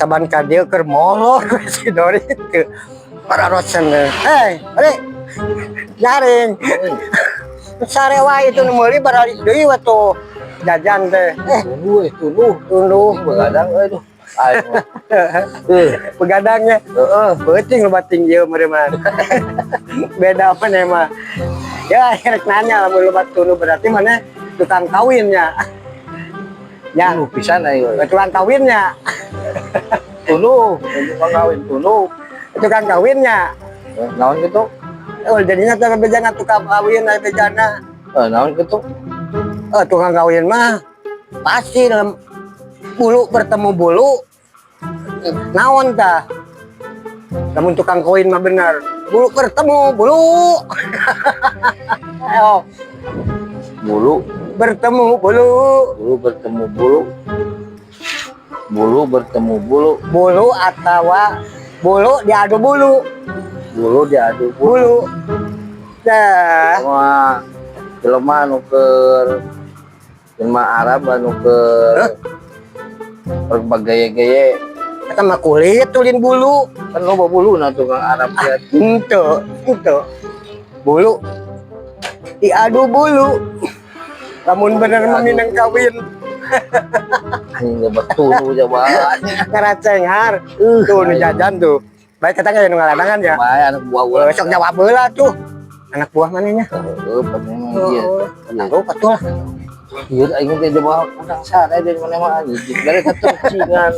saban ka dieu keur molor si Dori teu pararosan. Ade jaring. Sare wae itu nu meuli barari deui waktu jajan teh. Tuluh begadang aduh. Begadangnya. Peuting lebating ieu meureun mah. Beda mana mah. Ya, rek nanya lamun lebat tuluh berarti mana tukang kawinnya. Ya, Pisan ayo. tukang kawinnya. Tukang kawin Tukang kawinnya. naon gitu? Oh, jadinya bejana tukang kawin aya bejana. Naon gitu? Tukang kawin mah pasti bulu bertemu bulu. Naon tah? Namun tukang kawin mah benar. Bulu bertemu bulu. Ayo, Bulu bertemu bulu. bertemu bulu. Bulu bertemu bulu. Bulu atawa bulu diadu bulu. Bulu diadu Bulu. Dah. Wah, jelema anu keur jelema Arab anu keur bergaya-gaya Eta mah kulit tulin bulu. kan loba buluna tukang Arab ya. Itu. Bulu diadu bulu. Lamun bener meminang kawin. Anjing betul coba. Ngaracenghar. Tuh nu jajan tuh. Baik kata kayak nu ngaladangan ya. Bae anak buah ulah. Sok jawab heula tuh. Anak buah manehnya? Padahal dia. Tahu patuh lah. Ieu aing teh jawab udang sare dari mana mah anjing. Dari ketercingan.